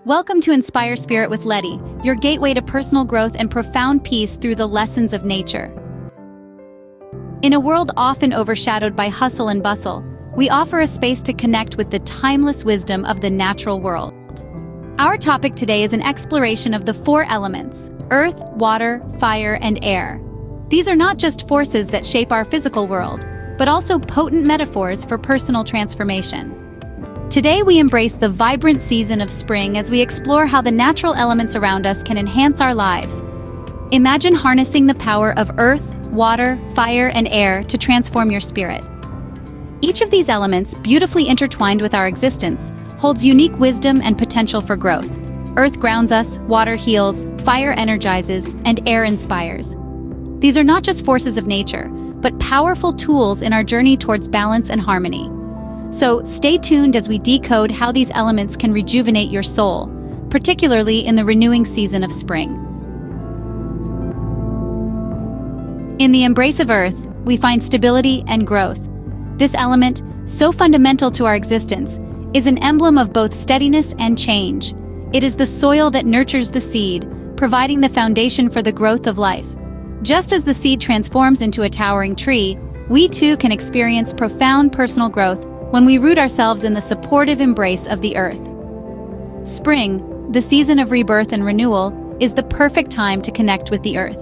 Welcome to Inspire Spirit with Letty, your gateway to personal growth and profound peace through the lessons of nature. In a world often overshadowed by hustle and bustle, we offer a space to connect with the timeless wisdom of the natural world. Our topic today is an exploration of the four elements: earth, water, fire, and air. These are not just forces that shape our physical world, but also potent metaphors for personal transformation. Today we embrace the vibrant season of spring as we explore how the natural elements around us can enhance our lives. Imagine harnessing the power of earth, water, fire, and air to transform your spirit. Each of these elements, beautifully intertwined with our existence, holds unique wisdom and potential for growth. Earth grounds us, water heals, fire energizes, and air inspires. These are not just forces of nature, but powerful tools in our journey towards balance and harmony. So stay tuned as we decode how these elements can rejuvenate your soul, particularly in the renewing season of spring. In the embrace of earth, we find stability and growth. This element, so fundamental to our existence, is an emblem of both steadiness and change. It is the soil that nurtures the seed, providing the foundation for the growth of life. Just as the seed transforms into a towering tree, we too can experience profound personal growth when we root ourselves in the supportive embrace of the earth. Spring, the season of rebirth and renewal, is the perfect time to connect with the earth.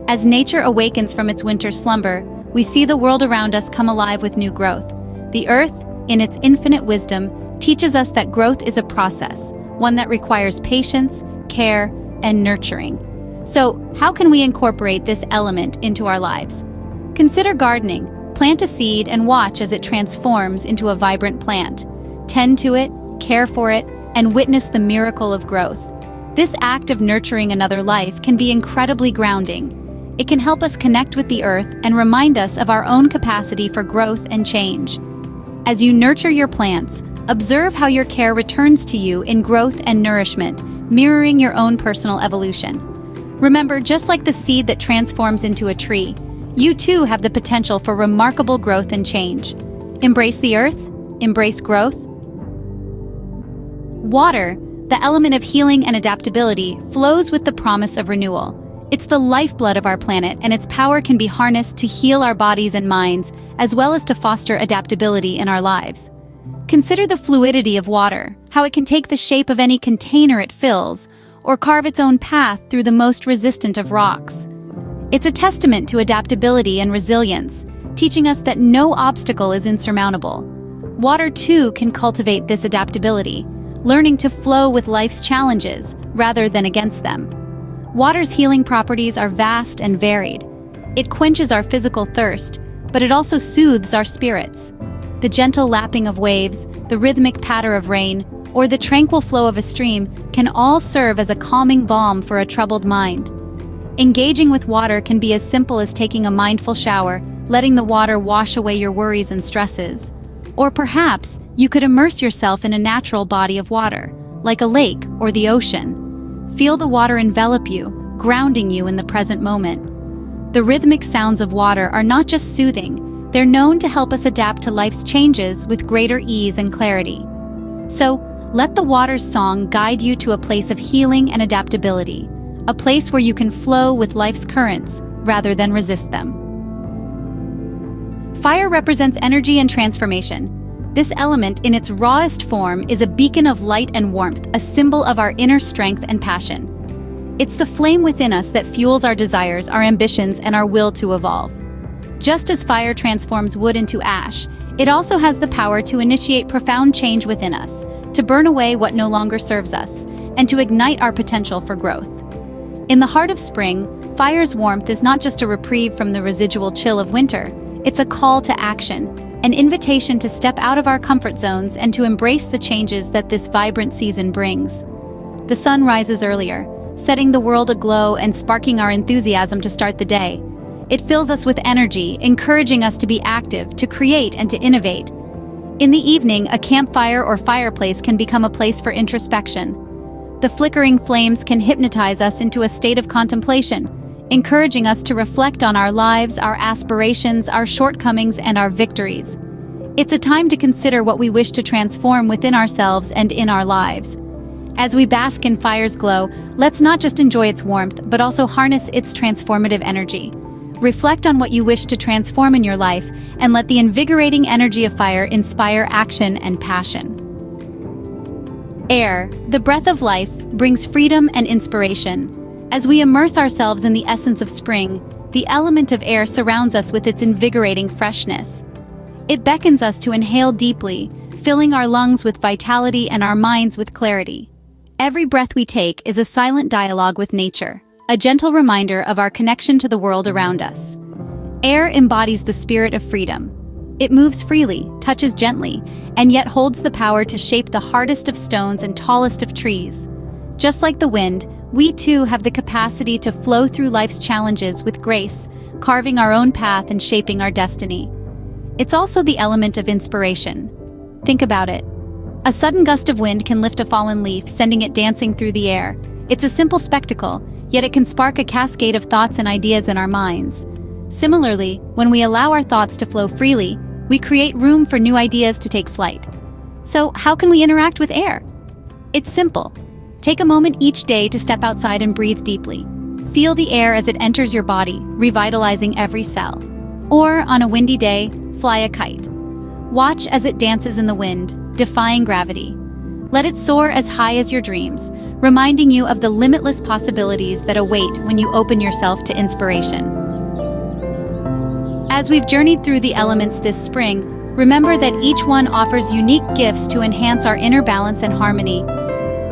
As nature awakens from its winter slumber, we see the world around us come alive with new growth. The earth, in its infinite wisdom, teaches us that growth is a process, one that requires patience, care, and nurturing. So, how can we incorporate this element into our lives? Consider gardening. Plant a seed and watch as it transforms into a vibrant plant. Tend to it, care for it, and witness the miracle of growth. This act of nurturing another life can be incredibly grounding. It can help us connect with the earth and remind us of our own capacity for growth and change. As you nurture your plants, observe how your care returns to you in growth and nourishment, mirroring your own personal evolution. Remember, just like the seed that transforms into a tree, you too have the potential for remarkable growth and change. Embrace the earth, embrace growth. Water, the element of healing and adaptability, flows with the promise of renewal. It's the lifeblood of our planet, and its power can be harnessed to heal our bodies and minds, as well as to foster adaptability in our lives. Consider the fluidity of water, how it can take the shape of any container it fills, or carve its own path through the most resistant of rocks. It's a testament to adaptability and resilience, teaching us that no obstacle is insurmountable. Water, too, can cultivate this adaptability, learning to flow with life's challenges rather than against them. Water's healing properties are vast and varied. It quenches our physical thirst, but it also soothes our spirits. The gentle lapping of waves, the rhythmic patter of rain, or the tranquil flow of a stream can all serve as a calming balm for a troubled mind. Engaging with water can be as simple as taking a mindful shower, letting the water wash away your worries and stresses. Or perhaps you could immerse yourself in a natural body of water, like a lake or the ocean. Feel the water envelop you, grounding you in the present moment. The rhythmic sounds of water are not just soothing, they're known to help us adapt to life's changes with greater ease and clarity. So, let the water's song guide you to a place of healing and adaptability. A place where you can flow with life's currents rather than resist them. Fire represents energy and transformation. This element, in its rawest form, is a beacon of light and warmth, a symbol of our inner strength and passion. It's the flame within us that fuels our desires, our ambitions, and our will to evolve. Just as fire transforms wood into ash, it also has the power to initiate profound change within us, to burn away what no longer serves us, and to ignite our potential for growth. In the heart of spring, fire's warmth is not just a reprieve from the residual chill of winter, it's a call to action, an invitation to step out of our comfort zones and to embrace the changes that this vibrant season brings. The sun rises earlier, setting the world aglow and sparking our enthusiasm to start the day. It fills us with energy, encouraging us to be active, to create, and to innovate. In the evening, a campfire or fireplace can become a place for introspection. The flickering flames can hypnotize us into a state of contemplation, encouraging us to reflect on our lives, our aspirations, our shortcomings, and our victories. It's a time to consider what we wish to transform within ourselves and in our lives. As we bask in fire's glow, let's not just enjoy its warmth, but also harness its transformative energy. Reflect on what you wish to transform in your life, and let the invigorating energy of fire inspire action and passion. Air, the breath of life, brings freedom and inspiration. As we immerse ourselves in the essence of spring, the element of air surrounds us with its invigorating freshness. It beckons us to inhale deeply, filling our lungs with vitality and our minds with clarity. Every breath we take is a silent dialogue with nature, a gentle reminder of our connection to the world around us. Air embodies the spirit of freedom. It moves freely, touches gently, and yet holds the power to shape the hardest of stones and tallest of trees. Just like the wind, we too have the capacity to flow through life's challenges with grace, carving our own path and shaping our destiny. It's also the element of inspiration. Think about it. A sudden gust of wind can lift a fallen leaf, sending it dancing through the air. It's a simple spectacle, yet it can spark a cascade of thoughts and ideas in our minds. Similarly, when we allow our thoughts to flow freely, we create room for new ideas to take flight. So, how can we interact with air? It's simple. Take a moment each day to step outside and breathe deeply. Feel the air as it enters your body, revitalizing every cell. Or, on a windy day, fly a kite. Watch as it dances in the wind, defying gravity. Let it soar as high as your dreams, reminding you of the limitless possibilities that await when you open yourself to inspiration. As we've journeyed through the elements this spring, remember that each one offers unique gifts to enhance our inner balance and harmony.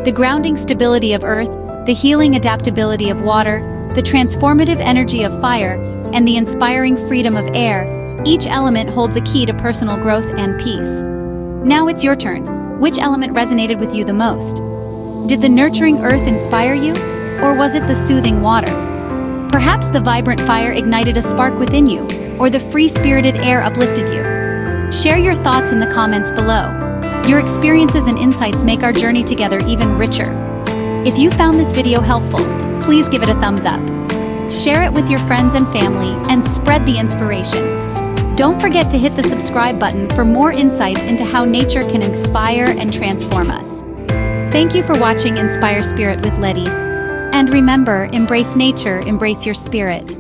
The grounding stability of earth, the healing adaptability of water, the transformative energy of fire, and the inspiring freedom of air, each element holds a key to personal growth and peace. Now it's your turn. Which element resonated with you the most? Did the nurturing earth inspire you, or was it the soothing water? Perhaps the vibrant fire ignited a spark within you, or the free-spirited air uplifted you. Share your thoughts in the comments below. Your experiences and insights make our journey together even richer. If you found this video helpful, please give it a thumbs up. Share it with your friends and family, and spread the inspiration. Don't forget to hit the subscribe button for more insights into how nature can inspire and transform us. Thank you for watching Inspire Spirit with Letty. And remember, embrace nature, embrace your spirit.